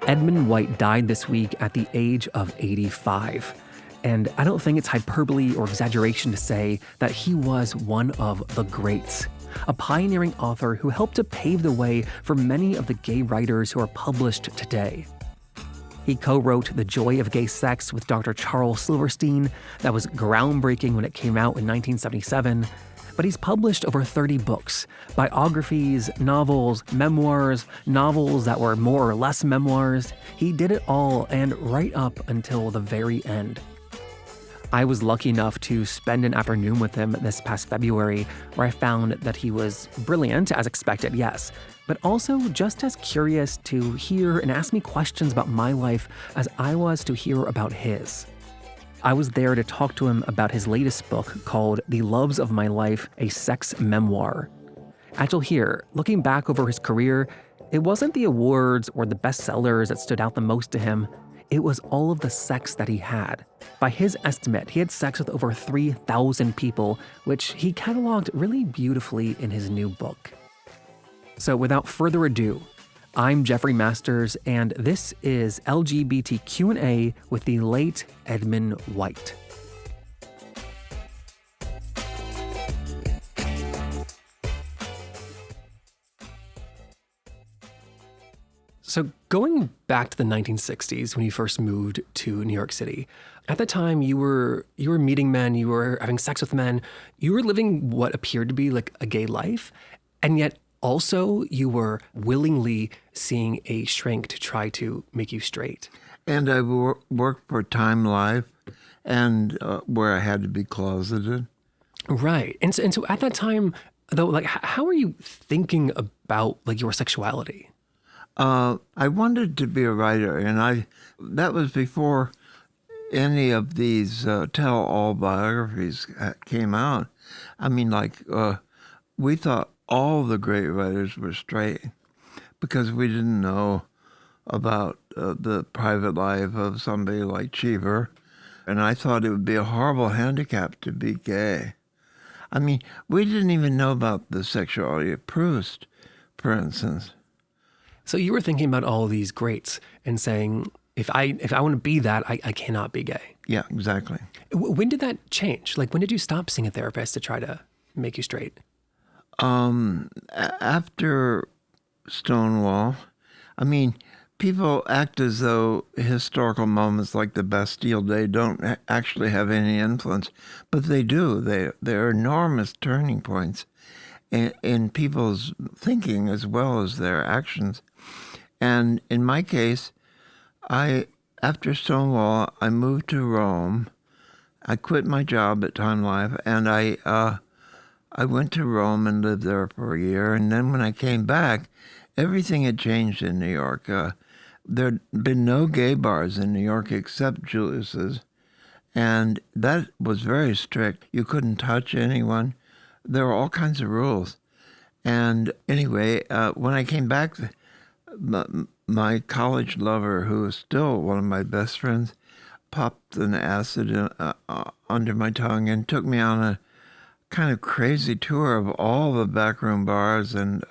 Edmund White died this week at the age of 85. And I don't think it's hyperbole or exaggeration to say that he was one of the greats, a pioneering author who helped to pave the way for many of the gay writers who are published today. He co-wrote The Joy of Gay Sex with Dr. Charles Silverstein. That was groundbreaking when it came out in 1977. But he's published over 30 books, biographies, novels, memoirs, novels that were more or less memoirs. He did it all, and right up until the very end. I was lucky enough to spend an afternoon with him this past February, where I found that he was brilliant, as expected, yes, but also just as curious to hear and ask me questions about my life as I was to hear about his. I was there to talk to him about his latest book called The Loves of My Life, a Sex Memoir. As you'll hear, looking back over his career, it wasn't the awards or the bestsellers that stood out the most to him. It was all of the sex that he had. By his estimate, he had sex with over 3,000 people, which he cataloged really beautifully in his new book. So without further ado, I'm Jeffrey Masters, and this is LGBT Q&A with the late Edmund White. So going back to the 1960s when you first moved to New York City, at the time you were meeting men, you were having sex with men, you were living what appeared to be like a gay life, and yet also you were willingly seeing a shrink to try to make you straight. And I worked for Time Life, and where I had to be closeted. Right. And so at that time, though, like, how were you thinking about like your sexuality? I wanted to be a writer, and that was before any of these tell-all biographies came out. I mean, we thought all the great writers were straight because we didn't know about the private life of somebody like Cheever, and I thought it would be a horrible handicap to be gay. I mean, we didn't even know about the sexuality of Proust, for instance. So you were thinking about all of these greats and saying, if I want to be that, I cannot be gay. Yeah, exactly. When did that change? Like, when did you stop seeing a therapist to try to make you straight? After Stonewall, I mean, people act as though historical moments like the Bastille Day don't actually have any influence, but they do. They're enormous turning points in people's thinking as well as their actions. And in my case, after Stonewall, I moved to Rome. I quit my job at Time Life, and I went to Rome and lived there for a year. And then when I came back, everything had changed in New York. There'd been no gay bars in New York except Julius's, and that was very strict. You couldn't touch anyone. There were all kinds of rules. And anyway, when I came back, my college lover, who is still one of my best friends, popped an acid under my tongue and took me on a kind of crazy tour of all the backroom bars and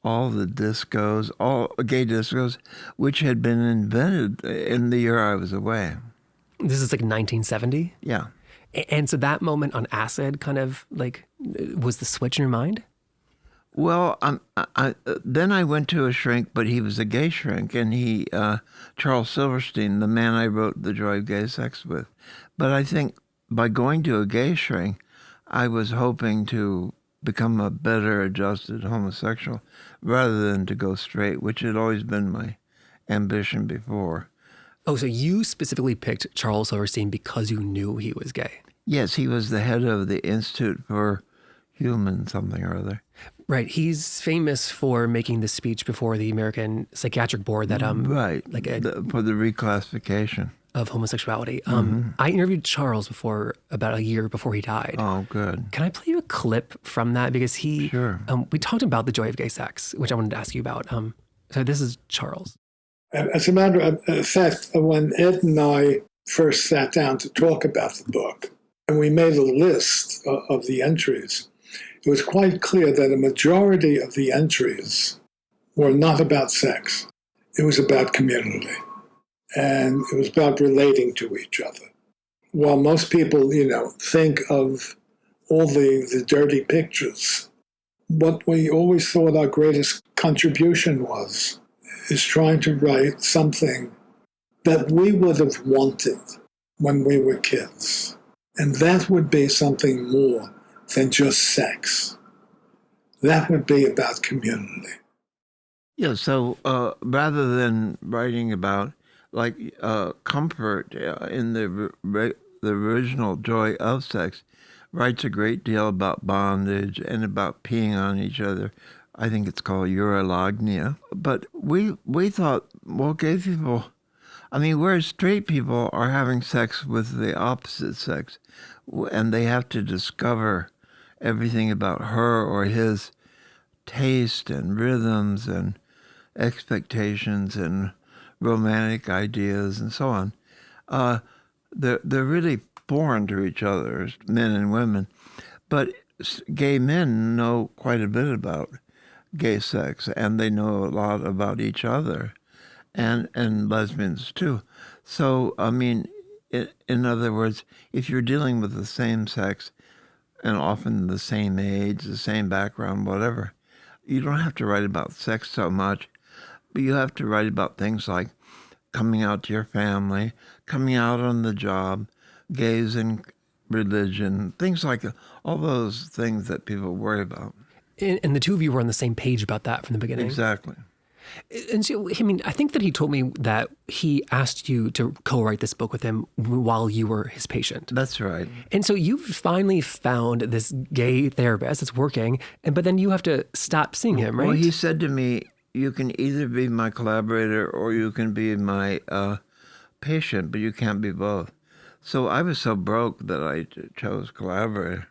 all the discos, all gay discos, which had been invented in the year I was away. This is like 1970? Yeah. And so that moment on acid kind of like was the switch in your mind? Well, then I went to a shrink, but he was a gay shrink, and Charles Silverstein, the man I wrote The Joy of Gay Sex with. But I think by going to a gay shrink, I was hoping to become a better adjusted homosexual rather than to go straight, which had always been my ambition before. Oh, so you specifically picked Charles Silverstein because you knew he was gay? Yes, he was the head of the Institute for Human something or other. Right. He's famous for making the speech before the American Psychiatric Board that right, for the reclassification of homosexuality. I interviewed Charles about a year before he died. Oh, good. Can I play you a clip from that? Because Sure. We talked about The Joy of Gay Sex, which I wanted to ask you about. So this is Charles. As a matter of fact, when Ed and I first sat down to talk about the book, and we made a list of the entries, it was quite clear that a majority of the entries were not about sex. It was about community, and it was about relating to each other. While most people, think of all the dirty pictures, what we always thought our greatest contribution was is trying to write something that we would have wanted when we were kids. And that would be something more than just sex. That would be about community. Yeah, so rather than writing about comfort in the original joy of sex, writes a great deal about bondage and about peeing on each other. I think it's called urolagnia. But we thought, well, gay people, whereas straight people are having sex with the opposite sex, and they have to discover everything about her or his taste and rhythms and expectations and romantic ideas and so on. They're really foreign to each other, as men and women. But gay men know quite a bit about gay sex, and they know a lot about each other, and lesbians too. So, in other words, if you're dealing with the same sex and often the same age, the same background, whatever, you don't have to write about sex so much, but you have to write about things like coming out to your family, coming out on the job, gays and religion, things like all those things that people worry about. And the two of you were on the same page about that from the beginning. Exactly. And so, I think that he told me that he asked you to co-write this book with him while you were his patient. That's right. And so you finally found this gay therapist that's working, but then you have to stop seeing him, right? Well, he said to me, you can either be my collaborator or you can be my patient, but you can't be both. So I was so broke that I chose collaborator.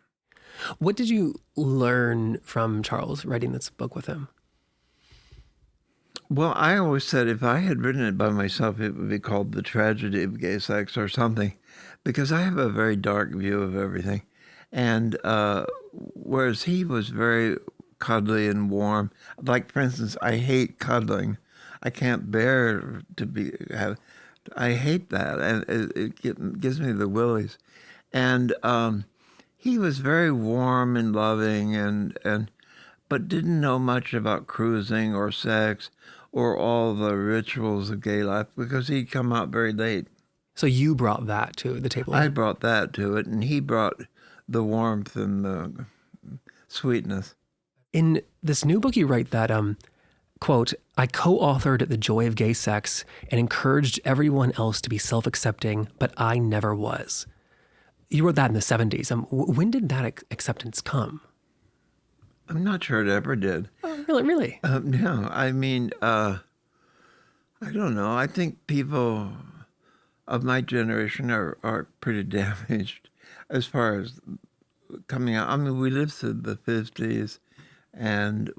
What did you learn from Charles writing this book with him? Well, I always said if I had written it by myself, it would be called The Tragedy of Gay Sex or something, because I have a very dark view of everything. And whereas he was very cuddly and warm, like, for instance, I hate cuddling. I can't bear to I hate that, and it gives me the willies. And he was very warm and loving, but didn't know much about cruising or sex or all the rituals of gay life because he'd come out very late. So you brought that to the table? I brought that to it, and he brought the warmth and the sweetness. In this new book, you write that, quote, I co-authored The Joy of Gay Sex and encouraged everyone else to be self-accepting, but I never was. You wrote that in the 70s. When did that acceptance come? I'm not sure it ever did. Oh, really? No, I don't know. I think people of my generation are pretty damaged as far as coming out. We lived through the 50s, and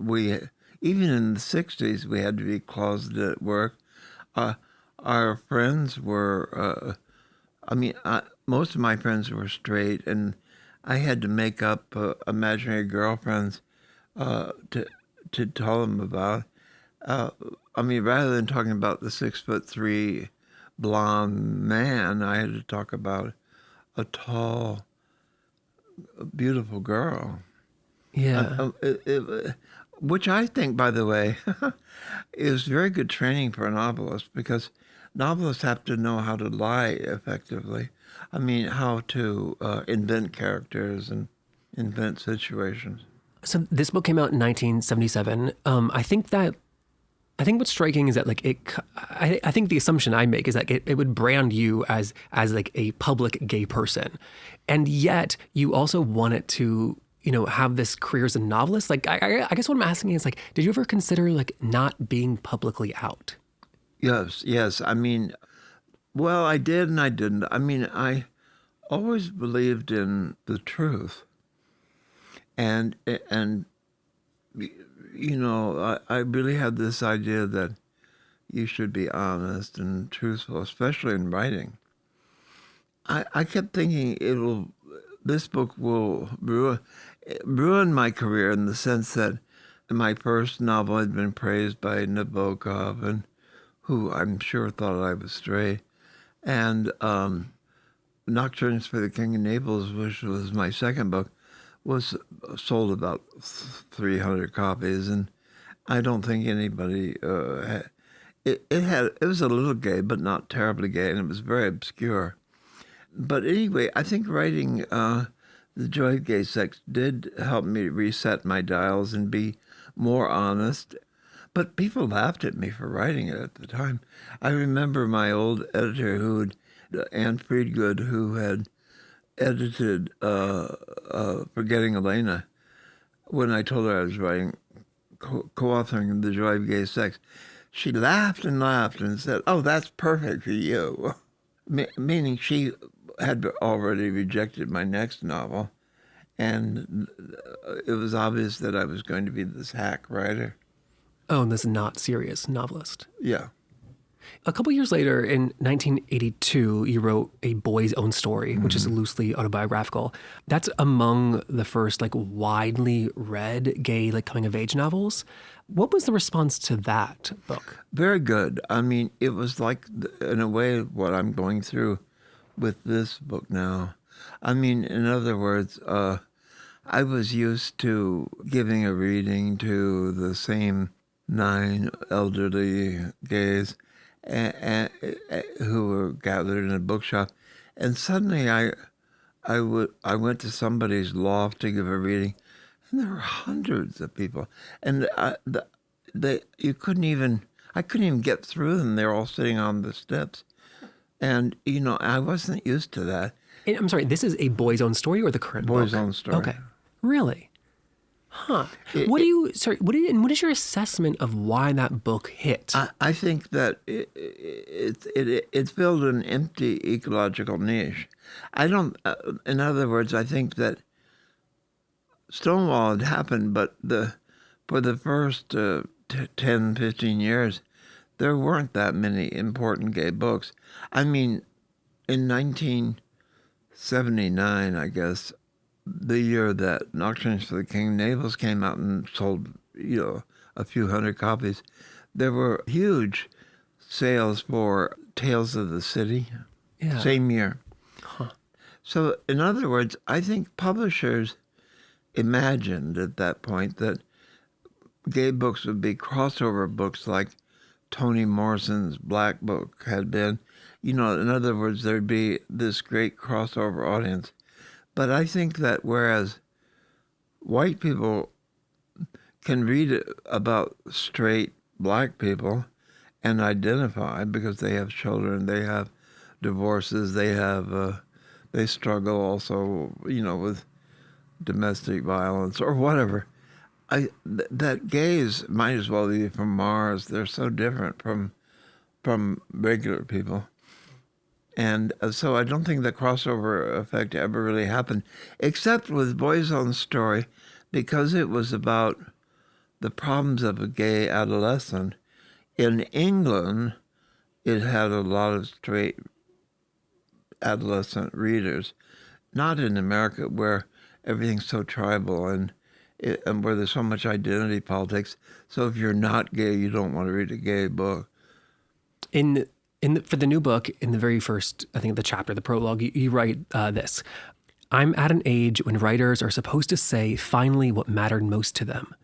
even in the 60s, we had to be closeted at work. Our friends were, most of my friends were straight, and I had to make up imaginary girlfriends to tell them about. Rather than talking about the 6'3" blonde man, I had to talk about a tall, beautiful girl. Yeah. Which I think, by the way, is very good training for a novelist, because novelists have to know how to lie effectively. How to invent characters and invent situations. So this book came out in 1977. I think what's striking is that I think the assumption I make is that it would brand you as like a public gay person, and yet you also wanted to have this career as a novelist. I guess what I'm asking is did you ever consider not being publicly out? Yes. Well, I did and I didn't. I always believed in the truth, and I really had this idea that you should be honest and truthful, especially in writing. I kept thinking this book will ruin my career, in the sense that my first novel had been praised by Nabokov, and who I'm sure thought I was straight. And Nocturnes for the King of Naples, which was my second book, was sold about 300 copies, and I don't think anybody it was a little gay, but not terribly gay, and it was very obscure. But anyway, I think writing The Joy of Gay Sex did help me reset my dials and be more honest. But people laughed at me for writing it at the time. I remember my old editor, Anne Friedgood, who had edited Forgetting Elena, when I told her I was writing, co-authoring The Joy of Gay Sex, she laughed and laughed and said, "Oh, that's perfect for you." Meaning she had already rejected my next novel, and it was obvious that I was going to be this hack writer. Oh, and this not serious novelist. Yeah. A couple years later, in 1982, you wrote A Boy's Own Story, which is loosely autobiographical. That's among the first widely read gay coming-of-age novels. What was the response to that book? Very good. I mean, it was in a way, what I'm going through with this book now. I mean, in other words, I was used to giving a reading to the same 9 elderly gays who were gathered in a bookshop, and suddenly I went to somebody's loft to give a reading, and there were hundreds of people, and I couldn't even get through them. They're all sitting on the steps, and I wasn't used to that. And I'm sorry, this is A Boy's Own Story or the current book? Boy's Own Story. Okay, really? Huh. What is your assessment of why that book hit? I think that it filled an empty ecological niche. In other words, I think that Stonewall had happened, but for the first 10, 15 years, there weren't that many important gay books. I mean, in 1979, I guess, the year that Nocturnes for the King of Naples came out and sold, a few hundred copies, there were huge sales for Tales of the City, same year. Huh. So, in other words, I think publishers imagined at that point that gay books would be crossover books like Toni Morrison's Black Book had been. In other words, there'd be this great crossover audience. But I think that whereas white people can read about straight black people and identify because they have children, they have divorces, they struggle also, with domestic violence or whatever. That gays might as well be from Mars. They're so different from regular people. And so I don't think the crossover effect ever really happened, except with Boy's Own Story, because it was about the problems of a gay adolescent. In England, it had a lot of straight adolescent readers, not in America, where everything's so tribal and where there's so much identity politics. So if you're not gay, you don't want to read a gay book. For the new book, in the very first, I think the chapter, the prologue, you write this: "I'm at an age when writers are supposed to say finally what mattered most to them.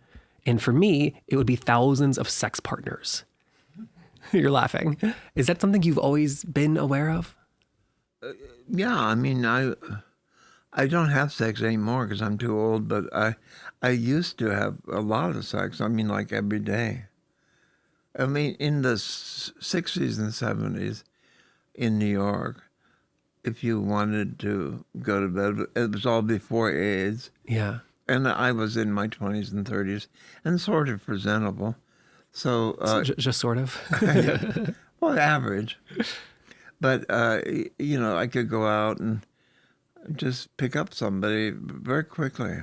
And for me, it would be thousands of sex partners." You're laughing. Is that something you've always been aware of? Yeah, I mean, I don't have sex anymore because I'm too old, but I used to have a lot of sex. I mean, like every day. I mean, in the 60s and 70s in New York, if you wanted to go to bed, it was all before AIDS. Yeah. And I was in my 20s and 30s and sort of presentable. So just sort of? Well, average. But, I could go out and just pick up somebody very quickly.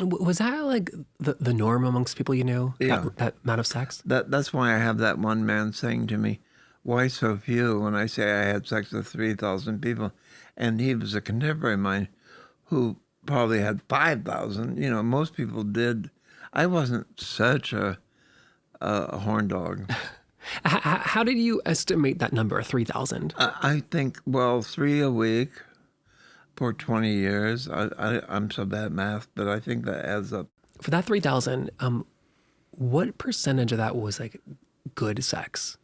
Was that the norm amongst people you knew? Yeah. That amount of sex? That's why I have that one man saying to me, "Why so few?" when I say I had sex with 3,000 people. And he was a contemporary of mine who probably had 5,000. Most people did. I wasn't such a horn dog. How did you estimate that number, 3,000? I think, well, 3 a week for 20 years. I'm so bad at math, but I think that adds up. For that 3,000, what percentage of that was like good sex?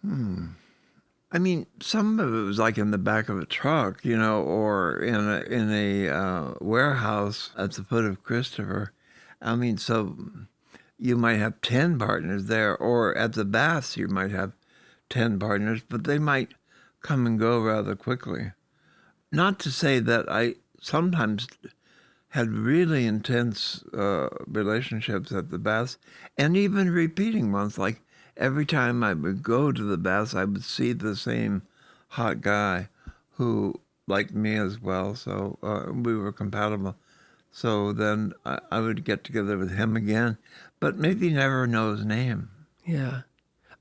I mean, some of it was like in the back of a truck, or in a warehouse at the foot of Christopher. I mean, so you might have 10 partners there, or at the baths you might have 10 partners, but they might come and go rather quickly. Not to say that I sometimes had really intense relationships at the baths, and even repeating ones. Like every time I would go to the baths, I would see the same hot guy who liked me as well, so we were compatible. So then I would get together with him again, but maybe never know his name. Yeah.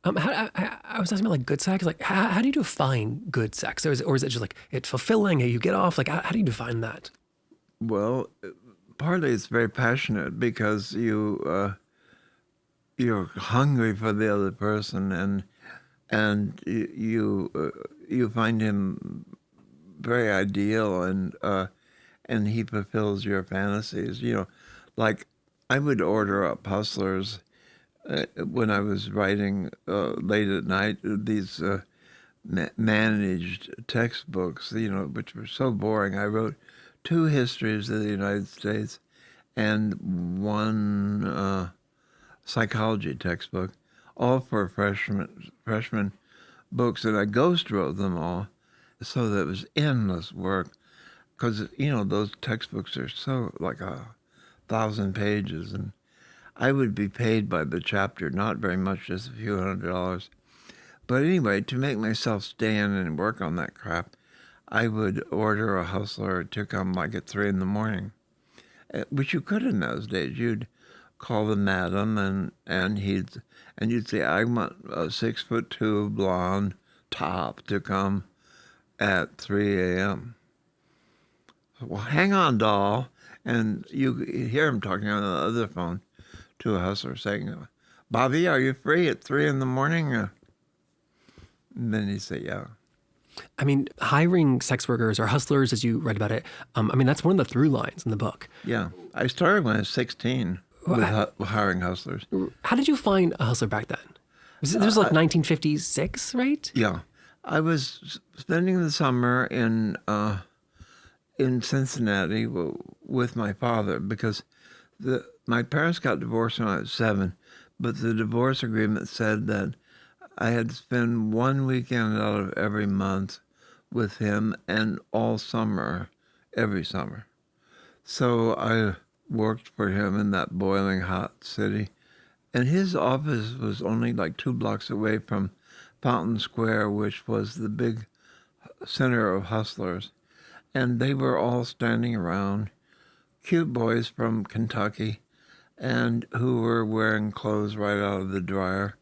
I was asking about like good sex. Like, how do you define good sex? Or is it just like it's fulfilling? You get off. Like, how do you define that? Well, partly it's very passionate because you're hungry for the other person, and you find him very ideal, and he fulfills your fantasies. Like I would order up Hustlers when I was writing late at night. These managed textbooks, which were so boring. I wrote 2 histories of the United States and 1 psychology textbook, all for freshman books, and I ghost wrote them all, so that it was endless work, because those textbooks are so like 1,000 pages, and I would be paid by the chapter, not very much, just a few $100. But anyway, to make myself stay in and work on that crap, I would order a hustler to come like at 3 in the morning, which you could in those days. You'd call the madam, and you'd say, I want a 6'2" blonde top to come at 3 a.m. Well, hang on, doll. And you hear him talking on the other phone to a hustler saying, Bobby, are you free at 3 in the morning? And then he'd say, yeah. I mean, hiring sex workers or hustlers, as you read about it, that's one of the through lines in the book. Yeah. I started when I was 16 with hiring hustlers. How did you find a hustler back then? This was like 1956, right? Yeah. I was spending the summer in Cincinnati with my father, because my parents got divorced when I was 7, but the divorce agreement said that I had to spend 1 weekend out of every month with him, and all summer, every summer. So I worked for him in that boiling hot city, and his office was only like 2 blocks away from Fountain Square, which was the big center of hustlers. And they were all standing around, cute boys from Kentucky, and who were wearing clothes right out of the dryer.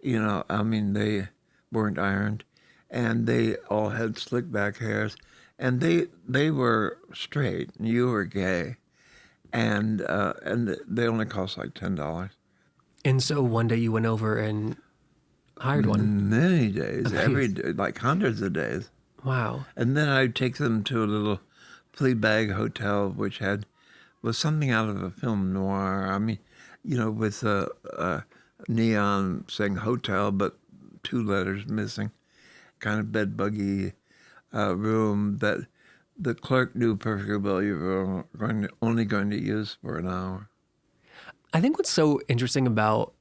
They weren't ironed, and they all had slick back hairs, and they were straight, and you were gay, and they only cost like $10. And so one day you went over and hired one. Many days, every day, like hundreds of days. Wow. And then I'd take them to a little Fleabag hotel, which was something out of a film noir. With a neon saying hotel, but 2 letters missing, kind of bed buggy room that the clerk knew perfectly well you were only going to use for an hour. I think what's so interesting about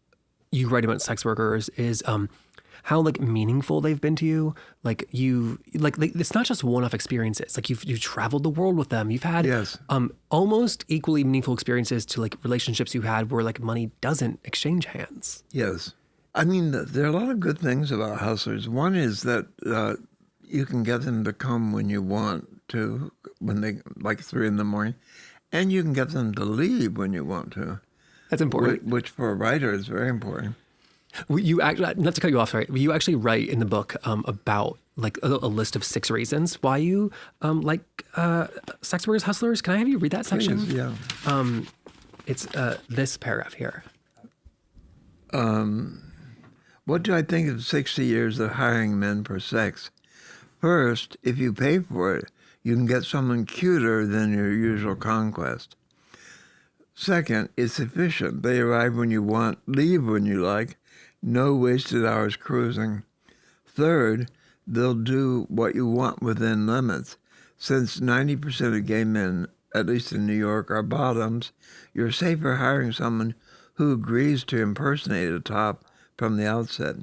you writing about sex workers is how like meaningful they've been to you. Like it's not just one-off experiences. Like you've traveled the world with them. You've had Yes. Almost equally meaningful experiences to like relationships you had where like money doesn't exchange hands. Yes. There are a lot of good things about hustlers. One is that you can get them to come when you want to, when they like 3 in the morning, and you can get them to leave when you want to. That's important. Which for a writer is very important. You actually, not to cut you off, sorry, you actually write in the book about like a list of 6 reasons why you like sex workers, hustlers. Can I have you read that section? Please, yeah. It's this paragraph here. What do I think of 60 years of hiring men for sex? First, if you pay for it, you can get someone cuter than your usual conquest. Second, it's efficient. They arrive when you want, leave when you like, no wasted hours cruising. Third, they'll do what you want within limits. Since 90% of gay men, at least in New York, are bottoms, you're safer hiring someone who agrees to impersonate a top from the outset.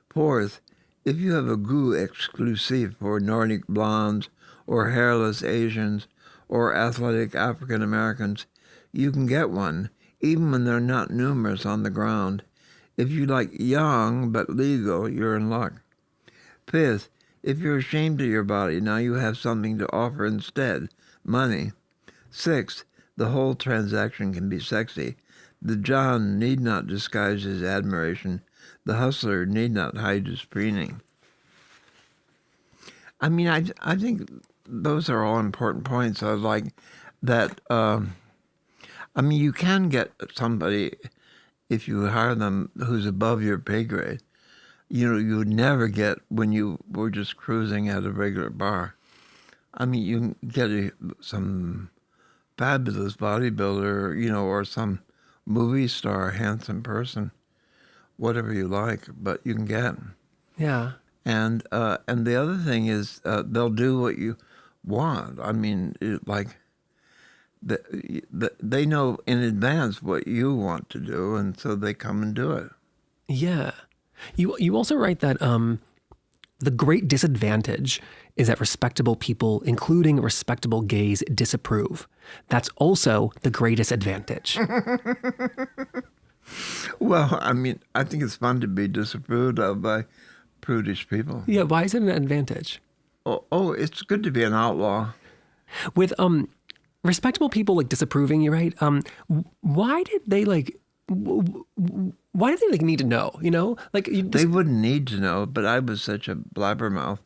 Fourth, if you have a goût exclusive for Nordic blondes or hairless Asians or athletic African Americans, you can get one, even when they're not numerous on the ground. If you like young but legal, you're in luck. Fifth, if you're ashamed of your body, now you have something to offer instead, money. Sixth, the whole transaction can be sexy. The John need not disguise his admiration. The hustler need not hide his preening. I mean, I think those are all important points. I like that. I mean, you can get somebody, if you hire them, who's above your pay grade. You know, you would never get when you were just cruising at a regular bar. I mean, you can get some fabulous bodybuilder, you know, or some movie star, handsome person, whatever you like, but you can get them. Yeah. And the other thing is they'll do what you want. I mean, they know in advance what you want to do, and so they come and do it. Yeah. You also write that the great disadvantage is that respectable people, including respectable gays, disapprove. That's also the greatest advantage. Well, I mean, I think it's fun to be disapproved of by prudish people. Yeah, why is it an advantage? Oh, it's good to be an outlaw. With respectable people like disapproving, you're right. Why did they need to know? You know, They wouldn't need to know, but I was such a blabbermouth.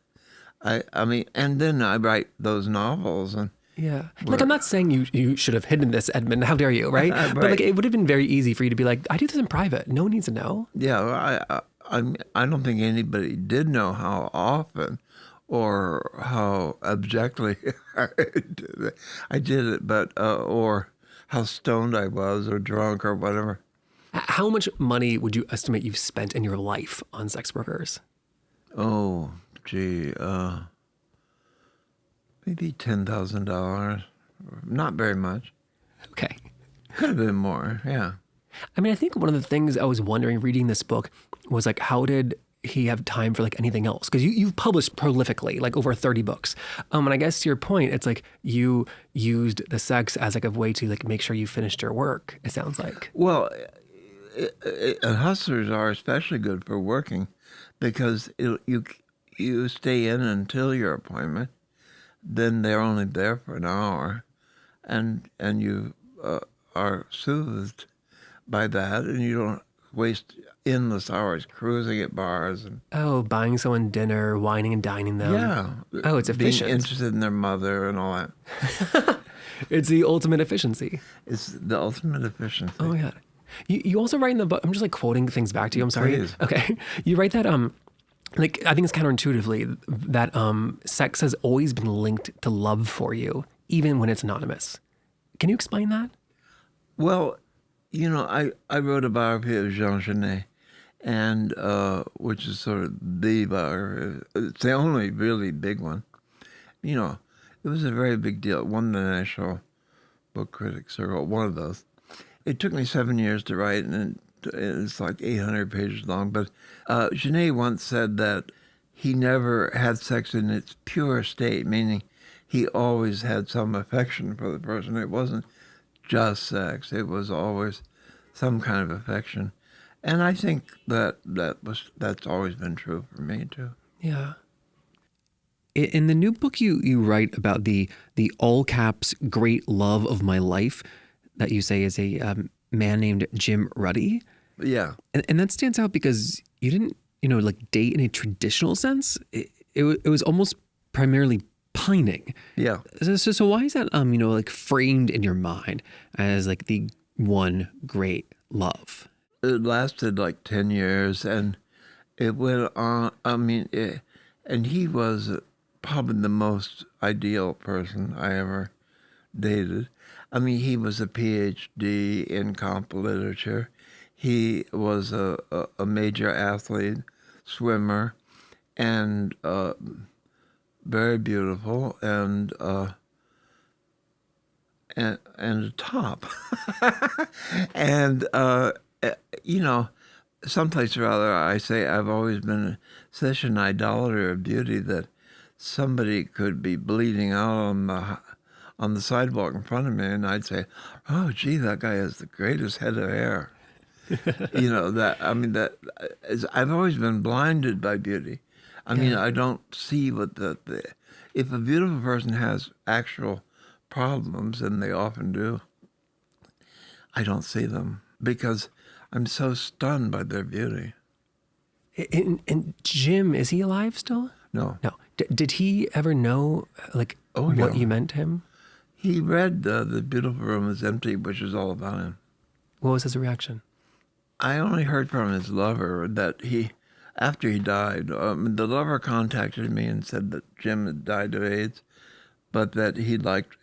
I mean, and then I write those novels and. Yeah. I'm not saying you should have hidden this, Edmund. How dare you, right? Right. But it would have been very easy for you to be like, I do this in private. No one needs to know. Yeah, I don't think anybody did know how often or how abjectly I did it, but or how stoned I was or drunk or whatever. How much money would you estimate you've spent in your life on sex workers? Oh, gee, maybe $10,000. Not very much. Okay. Could have been more, yeah. I mean, I think one of the things I was wondering reading this book was how did he have time for anything else? Because you've published prolifically, over 30 books. And I guess to your point, it's you used the sex as a way to make sure you finished your work, it sounds like. Well, hustlers are especially good for working because you stay in until your appointment. Then they're only there for an hour, and you are soothed by that, and you don't waste endless hours cruising at bars and buying someone dinner, wining and dining them. Yeah. Oh, it's efficient. Being interested in their mother and all that. It's the ultimate efficiency. It's the ultimate efficiency. Oh my God. You also write in the book. I'm just quoting things back to you. I'm sorry. Please. Okay. You write that I think it's counterintuitively that sex has always been linked to love for you, even when it's anonymous. Can you explain that? Well, you know, I wrote a biography of Jean Genet, and which is sort of the biography. It's the only really big one. You know, it was a very big deal. It won the National Book Critics Circle, one of those. It took me 7 years to write, and it's 800 pages long. But Genet once said that he never had sex in its pure state, meaning he always had some affection for the person. It wasn't just sex. It was always some kind of affection. And I think that's always been true for me, too. Yeah. In the new book, you write about the all caps great love of my life that you say is a man named Jim Ruddy. Yeah. And that stands out because you didn't, date in a traditional sense. It was almost primarily pining. Yeah. So why is that, framed in your mind as the one great love? it lasted like 10 years, and it went on. And he was probably the most ideal person I ever dated. I mean, he was a PhD in comp literature. He was a major athlete, swimmer, and very beautiful, and a top. And you know, someplace or other, I say I've always been such an idolater of beauty that somebody could be bleeding out on the sidewalk in front of me, and I'd say, "Oh, gee, that guy has the greatest head of hair." I've always been blinded by beauty. I mean, I don't see what if a beautiful person has actual problems, and they often do, I don't see them because I'm so stunned by their beauty. And Jim, is he alive still? No. No. Did he ever know, like, what you meant to him? He read The Beautiful Room is Empty, which is all about him. What was his reaction? I only heard from his lover that after he died, the lover contacted me and said that Jim had died of AIDS, but that he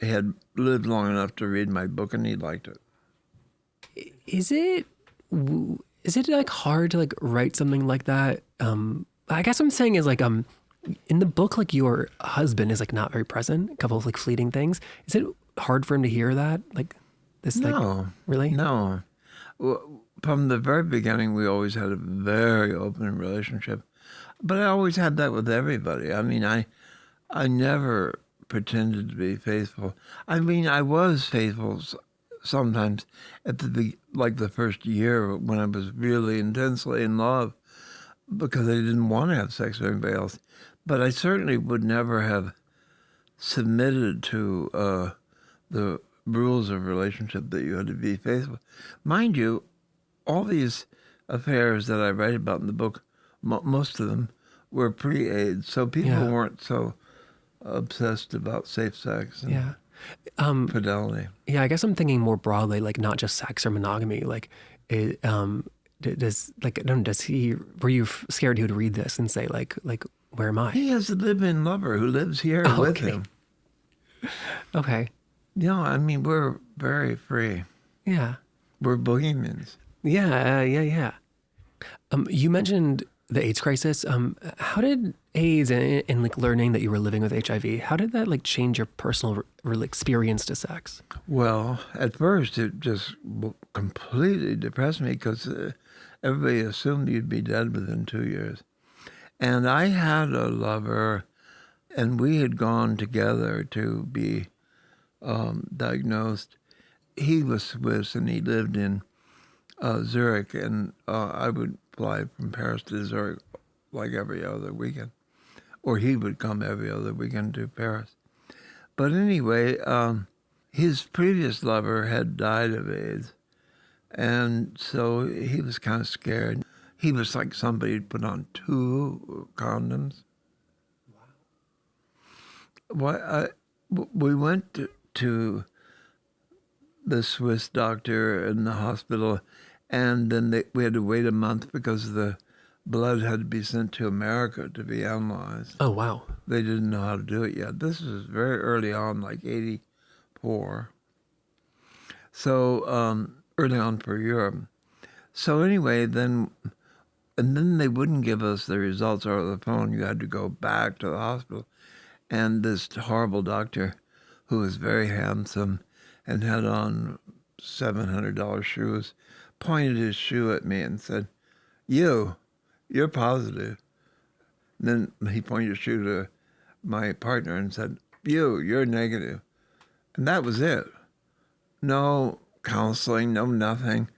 had lived long enough to read my book, and he liked it. Is it like hard to like write something like that? I guess what I'm saying is like in the book, like your husband is like not very present. A couple of like fleeting things. Is it hard for him to hear that? Like this? No, like, really? No. From the very beginning, we always had a very open relationship, but I always had that with everybody. I mean, I never pretended to be faithful. I mean, I was faithful sometimes at the first year when I was really intensely in love, because I didn't want to have sex with anybody else. But I certainly would never have submitted to the rules of relationship that you had to be faithful. Mind you, all these affairs that I write about in the book, most of them were pre-AIDS, so people weren't so obsessed about safe sex and fidelity. Yeah, I guess I'm thinking more broadly, like not just sex or monogamy. Like, were you scared he would read this and say like, where am I? He has a live-in lover who lives here with him. Okay. I mean, we're very free. Yeah. We're bohemians. Yeah. You mentioned the AIDS crisis. How did AIDS and like learning that you were living with HIV, how did that like change your personal experience to sex? Well, at first it just completely depressed me because everybody assumed you'd be dead within 2 years. And I had a lover, and we had gone together to be diagnosed. He was Swiss, and he lived in Zurich, and I would fly from Paris to Zurich like every other weekend, or he would come every other weekend to Paris. But anyway, his previous lover had died of AIDS, and so he was kind of scared. He was like somebody who'd put on 2 condoms. Wow. We went to the Swiss doctor in the hospital, and then we had to wait a month because the blood had to be sent to America to be analyzed. Oh, wow. They didn't know how to do it yet. This was very early on, like 84. So early on for Europe. So anyway, then they wouldn't give us the results over the phone. You had to go back to the hospital. And this horrible doctor, who was very handsome and had on $700 shoes, pointed his shoe at me and said, you're positive. And then he pointed his shoe to my partner and said, you're negative. And that was it. No counseling, no nothing.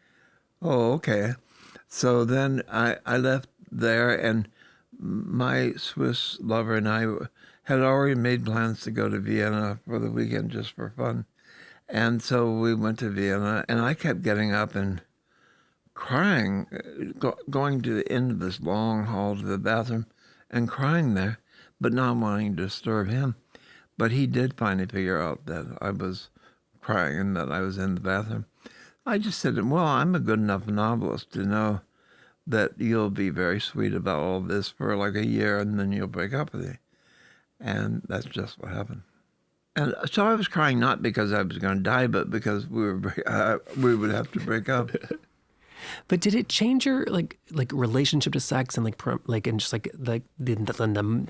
Oh, okay. So then I left there, and my Swiss lover and I had already made plans to go to Vienna for the weekend just for fun. And so we went to Vienna, and I kept getting up and crying, going to the end of this long hall to the bathroom and crying there, but not wanting to disturb him. But he did finally figure out that I was crying and that I was in the bathroom. I just said, well, I'm a good enough novelist to know that you'll be very sweet about all this for like a year and then you'll break up with me. And that's just what happened. And so I was crying not because I was going to die, but because we would have to break up. But did it change your like relationship to sex and and just like the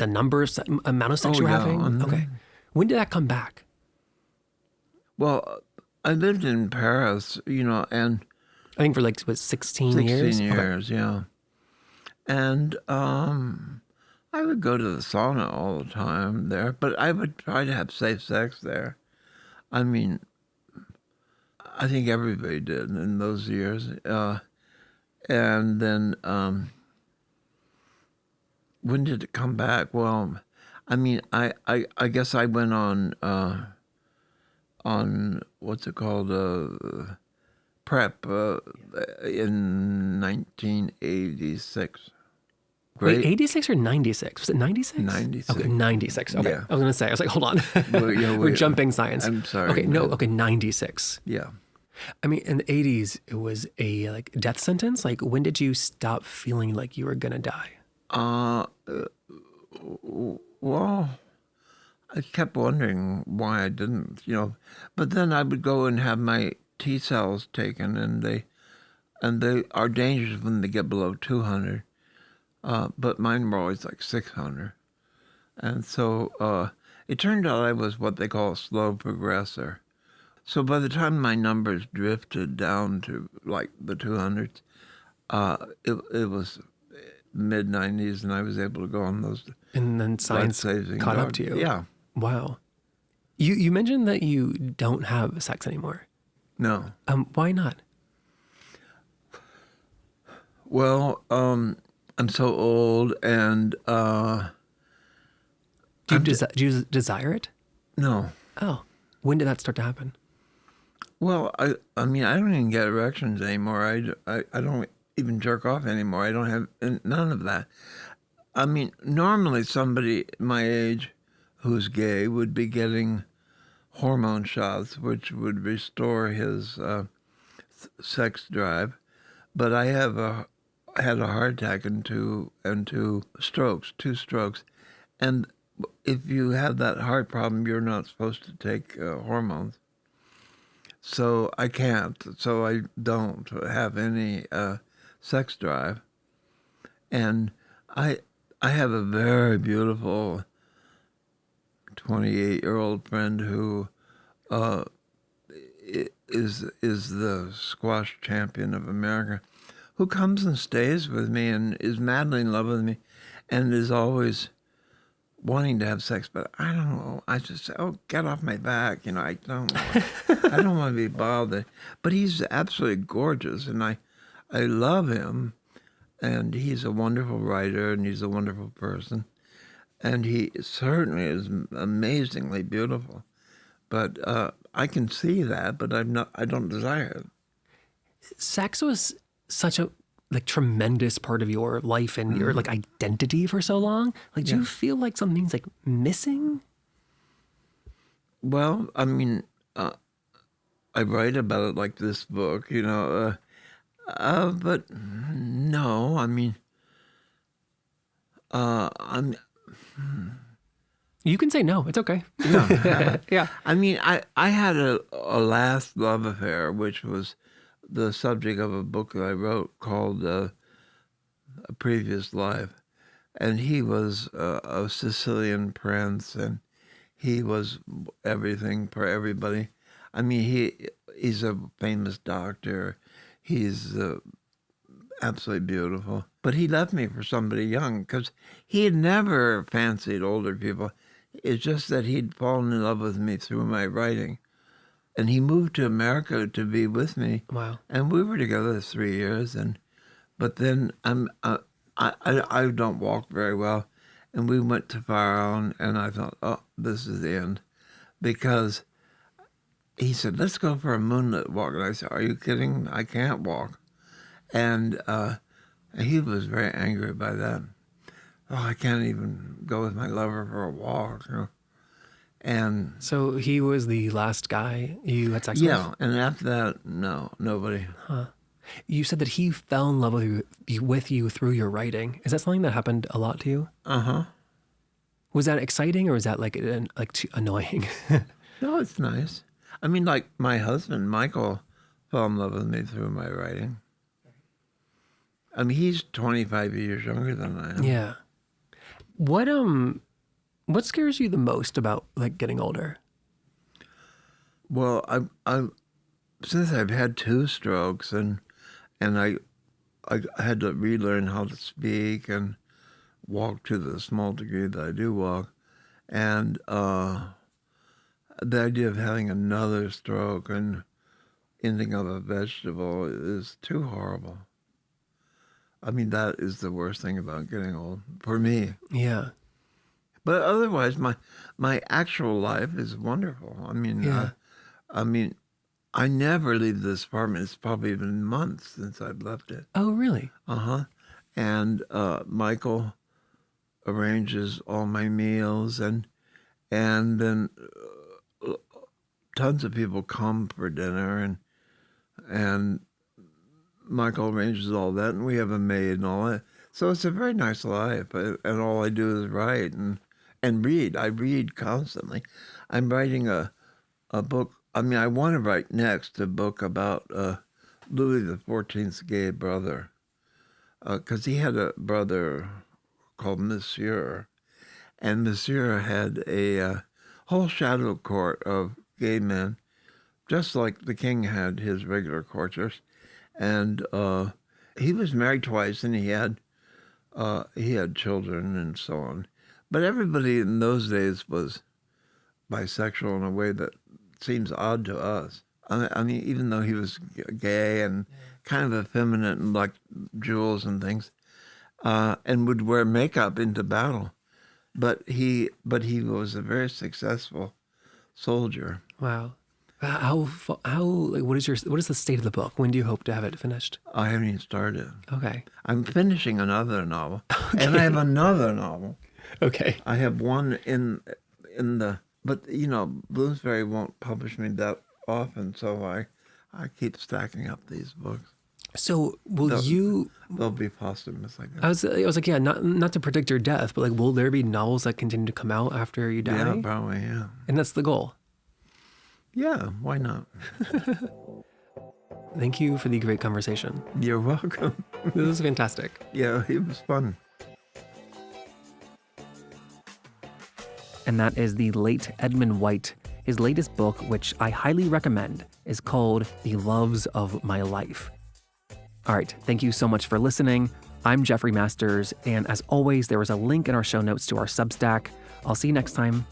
number of amount of sex you were having? Okay. When did that come back? Well, I lived in Paris, and I think for 16 years? 16 years, yeah. And I would go to the sauna all the time there, but I would try to have safe sex there. I mean, I think everybody did in those years. And then when did it come back? Well, I mean, I guess I went on what's it called, prep in 1986. Great. Wait, 86 or 96? Was it 96? 96. Okay, 96. Okay. Yeah. I was going to say, I was like, hold on. We're jumping science. I'm sorry. Okay, no, okay, 96. Yeah. I mean, in the 80s, it was a death sentence. Like, when did you stop feeling like you were going to die? Well, I kept wondering why I didn't, But then I would go and have my T cells taken, and they are dangerous when they get below 200. But mine were always like 600. And so it turned out I was what they call a slow progressor. So by the time my numbers drifted down to like the 200s, it was mid-90s, and I was able to go on those. And then science caught up to you. Yeah. Wow. You mentioned that you don't have sex anymore. No. Why not? Well, I'm so old, and do you desire it? No. Oh, when did that start to happen? Well, I mean, I don't even get erections anymore. I don't even jerk off anymore. I don't have none of that. I mean, normally somebody my age who's gay would be getting hormone shots, which would restore his sex drive. But I had a heart attack and two strokes, and if you have that heart problem, you're not supposed to take hormones. So I can't. So I don't have any sex drive, and I have a very beautiful 28-year-old friend who is the squash champion of America, who comes and stays with me and is madly in love with me, and is always wanting to have sex, but I don't know. I just say, "Oh, get off my back!" I don't want to be bothered. But he's absolutely gorgeous, and I love him, and he's a wonderful writer, and he's a wonderful person, and he certainly is amazingly beautiful. But I can see that, but I don't desire it. Sex was such a tremendous part of your life and your identity for so long. Do you feel like something's missing? Well, I mean, I write about it like this book, but no, I mean, I'm. You can say no. It's okay. Yeah. Yeah. I mean, I had a last love affair, which was the subject of a book that I wrote called A Previous Life. And he was a Sicilian prince, and he was everything for everybody. I mean, he's a famous doctor. He's absolutely beautiful. But he left me for somebody young because he had never fancied older people. It's just that he'd fallen in love with me through my writing. And he moved to America to be with me. Wow. And we were together 3 years. But then I don't walk very well. And we went to Fire Island, and I thought, oh, this is the end. Because he said, let's go for a moonlit walk. And I said, are you kidding? I can't walk. And he was very angry by that. Oh, I can't even go with my lover for a walk. And So he was the last guy you had sex with? yeah, and after that, no, nobody. You said that he fell in love with you through your writing. Is that something that happened a lot to you? Uh-huh. Was that exciting or was that like too annoying? No, it's nice. I mean, like my husband, Michael, fell in love with me through my writing. I mean, he's 25 years younger than I am. Yeah. What scares you the most about like getting older? Well, I since I've had 2 strokes and I had to relearn how to speak and walk to the small degree that I do walk, and the idea of having another stroke and ending up a vegetable is too horrible. I mean, that is the worst thing about getting old for me. Yeah. But otherwise, my actual life is wonderful. I mean, Yeah. I never leave this apartment. It's probably been months since I've left it. Oh, really? Uh-huh. And Michael arranges all my meals, and then tons of people come for dinner, and Michael arranges all that, and we have a maid and all that. So it's a very nice life, and all I do is write and read. I read constantly. I'm writing a book. I mean, I want to write next a book about Louis XIV's gay brother, because he had a brother called Monsieur, and Monsieur had a whole shadow court of gay men, just like the king had his regular courtiers. And he was married twice, and he had children and so on. But everybody in those days was bisexual in a way that seems odd to us. I mean, even though he was gay and kind of effeminate and liked jewels and things, and would wear makeup into battle, but he was a very successful soldier. Wow. Like, what is the state of the book? When do you hope to have it finished? I haven't even started. Okay. I'm finishing another novel, and I have another novel. Okay. I have one in the, but you know, Bloomsbury won't publish me that often, so I keep stacking up these books. So they'll be posthumous, I guess. I was like, yeah, not to predict your death, but like, will there be novels that continue to come out after you die? Yeah, probably, yeah. And that's the goal. Yeah, why not? Thank you for the great conversation. You're welcome. This was fantastic. Yeah, it was fun. And that is the late Edmund White. His latest book, which I highly recommend, is called The Loves of My Life. All right, thank you so much for listening. I'm Jeffrey Masters, and as always, there is a link in our show notes to our Substack. I'll see you next time.